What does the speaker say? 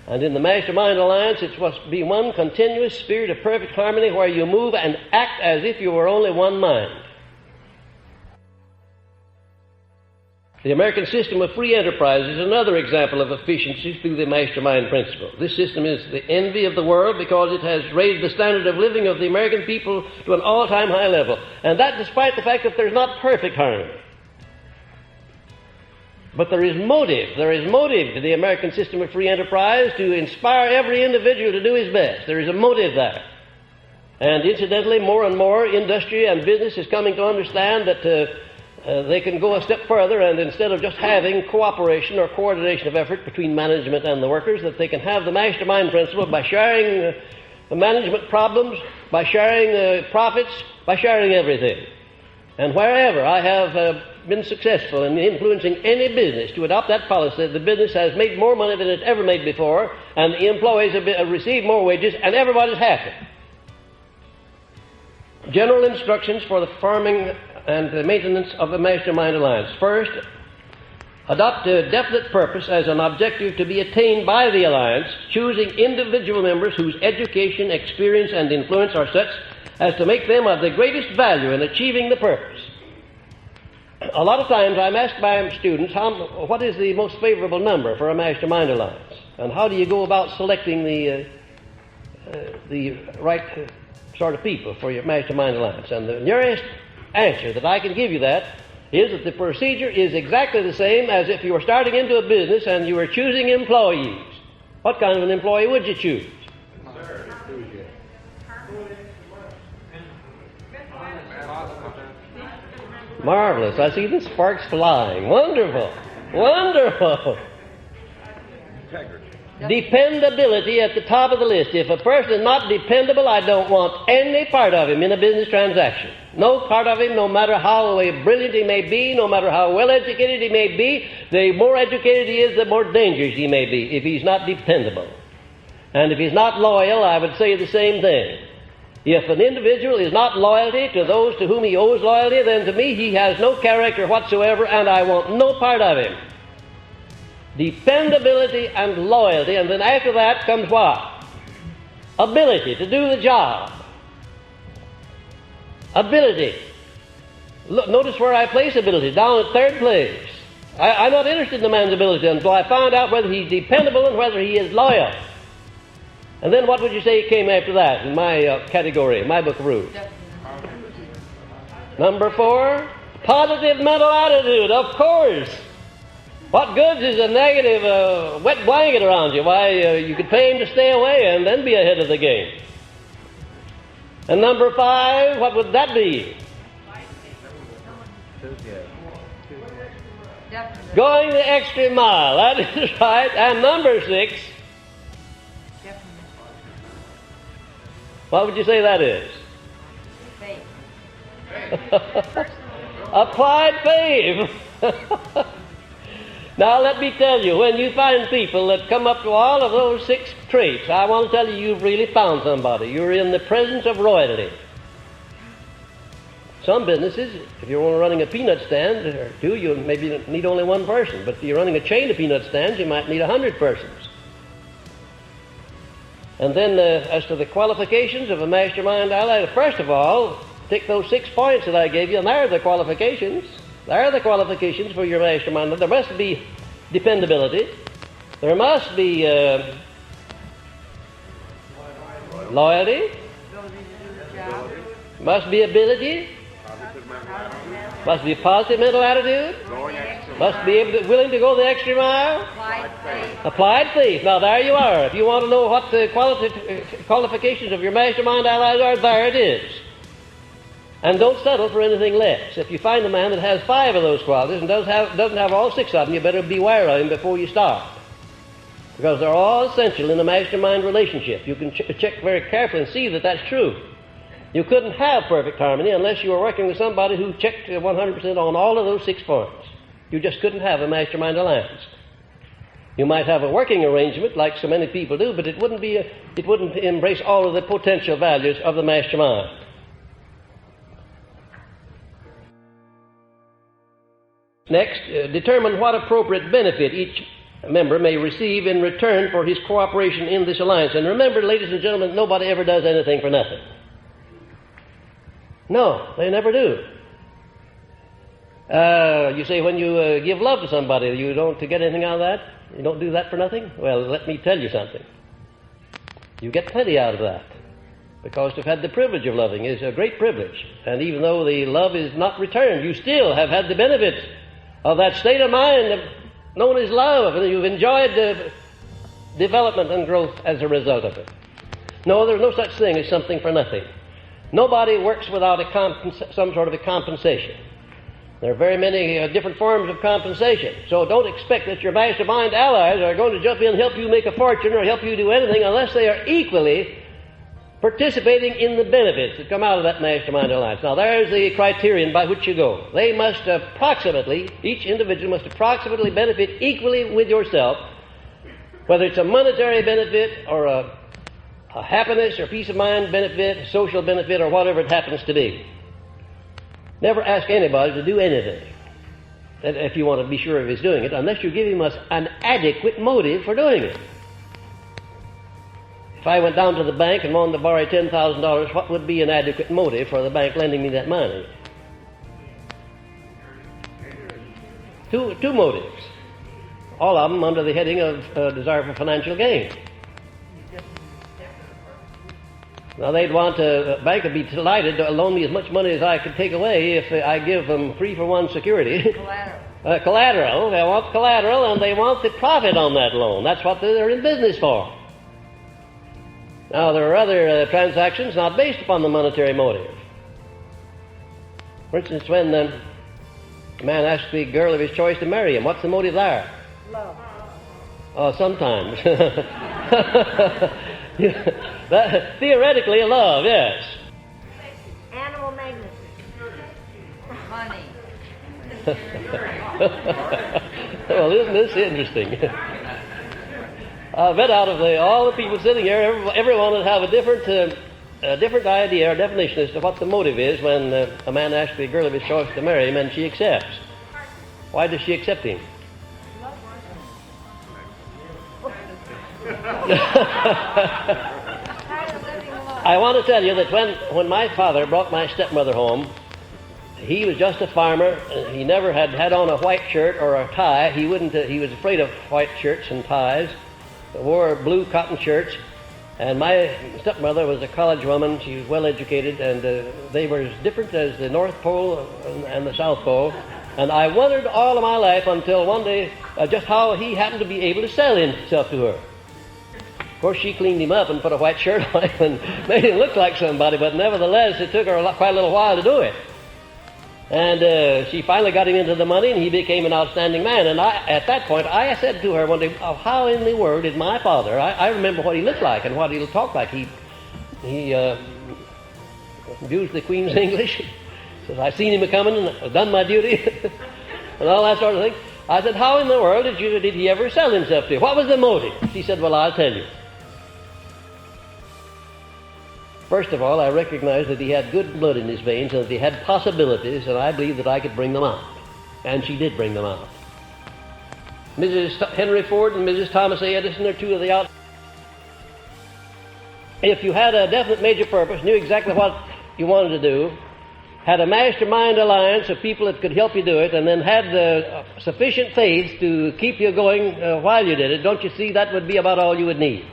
And in the Mastermind Alliance, it must be one continuous spirit of perfect harmony where you move and act as if you were only one mind. The American system of free enterprise is another example of efficiency through the Mastermind principle. This system is the envy of the world because it has raised the standard of living of the American people to an all-time high level. And that despite the fact that there's not perfect harmony. But there is motive. There is motive to the American system of free enterprise to inspire every individual to do his best. There is a motive there. And incidentally, more and more industry and business is coming to understand that they can go a step further, and instead of just having cooperation or coordination of effort between management and the workers, that they can have the mastermind principle by sharing management problems, by sharing profits, by sharing everything. And wherever I have been successful in influencing any business to adopt that policy, the business has made more money than it's ever made before, and the employees have received more wages, and everybody's happy. General instructions for the forming and the maintenance of the Mastermind Alliance. First, adopt a definite purpose as an objective to be attained by the Alliance, choosing individual members whose education, experience, and influence are such as to make them of the greatest value in achieving the purpose. A lot of times I'm asked by students, what is the most favorable number for a Mastermind Alliance? And how do you go about selecting the right sort of people for your Mastermind Alliance? And the nearest answer that I can give you that is that the procedure is exactly the same as if you were starting into a business and you were choosing employees. What kind of an employee would you choose? Marvelous. I see the sparks flying. Wonderful. Wonderful. Dependability at the top of the list. If a person is not dependable, I don't want any part of him in a business transaction. No part of him, no matter how brilliant he may be, no matter how well educated he may be, the more educated he is, the more dangerous he may be if he's not dependable. And if he's not loyal, I would say the same thing. If an individual is not loyalty to those to whom he owes loyalty, then to me he has no character whatsoever, and I want no part of him. Dependability and loyalty, and then after that comes what? Ability to do the job. Ability. Look, notice where I place ability, down at third place. I'm not interested in the man's ability until I find out whether he's dependable and whether he is loyal. And then what would you say came after that in my category, my book of rules? Number 4, positive mental attitude, of course. What good is a negative wet blanket around you? Why, you could pay him to stay away and then be ahead of the game. And number 5, what would that be? Going the extra mile, that is right. And number 6, what would you say that is? Faith. Applied faith. Now let me tell you, when you find people that come up to all of those 6 traits, I want to tell you you've really found somebody. You're in the presence of royalty. Some businesses, if you're running a peanut stand or 2, you maybe need only 1 person. But if you're running a chain of peanut stands, you might need 100 persons. And then as to the qualifications of a mastermind ally, first of all, take those 6 points that I gave you, and there are the qualifications. There are the qualifications for your mastermind. There must be dependability. There must be loyalty. Must be ability. Must be positive mental attitude. Must be willing to go the extra mile. Applied faith. Now there you are. If you want to know what the qualifications of your mastermind allies are, there it is. And don't settle for anything less. If you find a man that has 5 of those qualities and doesn't have all 6 of them, you better beware of him before you start. Because they're all essential in a mastermind relationship. You can check very carefully and see that that's true. You couldn't have perfect harmony unless you were working with somebody who checked 100% on all of those 6 points. You just couldn't have a mastermind alliance. You might have a working arrangement like so many people do, but it wouldn't embrace all of the potential values of the mastermind. Next, determine what appropriate benefit each member may receive in return for his cooperation in this alliance. And remember, ladies and gentlemen, nobody ever does anything for nothing. No, they never do. You say when you give love to somebody, you don't get anything out of that? You don't do that for nothing? Well, let me tell you something. You get plenty out of that. Because to have had the privilege of loving is a great privilege. And even though the love is not returned, you still have had the benefits of that state of mind known as love, and you've enjoyed the development and growth as a result of it. No, there's no such thing as something for nothing. Nobody works without some sort of a compensation. There are very many different forms of compensation. So don't expect that your mastermind allies are going to jump in and help you make a fortune or help you do anything unless they are equally participating in the benefits that come out of that mastermind alliance. Now, there's the criterion by which you go. They must approximately, each individual must approximately benefit equally with yourself, whether it's a monetary benefit or a happiness or peace of mind benefit, a social benefit, or whatever it happens to be. Never ask anybody to do anything if you want to be sure of his doing it, unless you give him an adequate motive for doing it. If I went down to the bank and wanted to borrow $10,000, what would be an adequate motive for the bank lending me that money? Two motives. All of them under the heading of desire for financial gain. Now, they'd want a bank would be delighted to loan me as much money as I could take away if I give them 3-for-1 security. Collateral. Collateral. They want collateral, and they want the profit on that loan. That's what they're in business for. Now, there are other transactions not based upon the monetary motive. For instance, when a man asks the girl of his choice to marry him, what's the motive there? Love. Oh, sometimes. Theoretically, love, yes. Animal magnetism. Money. Well, isn't this interesting? I bet out of all the people sitting here, everyone would have a different idea or definition as to what the motive is when a man asks the girl of his choice to marry him and she accepts. Why does she accept him? I want to tell you that when my father brought my stepmother home, he was just a farmer. He never had on a white shirt or a tie. He was afraid of white shirts and ties. Wore blue cotton shirts. And my stepmother was a college woman. She was well educated, and they were as different as the North Pole and the South Pole. And I wondered all of my life until one day just how he happened to be able to sell himself to her. Of course, she cleaned him up and put a white shirt on him and made him look like somebody, but nevertheless, it took her quite a little while to do it. And she finally got him into the money, and he became an outstanding man. And at that point, I said to her one day, oh, how in the world did my father, I remember what he looked like and what he talked like. He used the Queen's English. Says, I seen him a-coming and I've done my duty, and all that sort of thing. I said, how in the world did he ever sell himself to you? What was the motive? She said, well, I'll tell you. First of all, I recognized that he had good blood in his veins and that he had possibilities, and I believed that I could bring them out. And she did bring them out. Mrs. Henry Ford and Mrs. Thomas A. Edison are two of the out. If you had a definite major purpose, knew exactly what you wanted to do, had a mastermind alliance of people that could help you do it, and then had sufficient faith to keep you going while you did it, don't you see that would be about all you would need?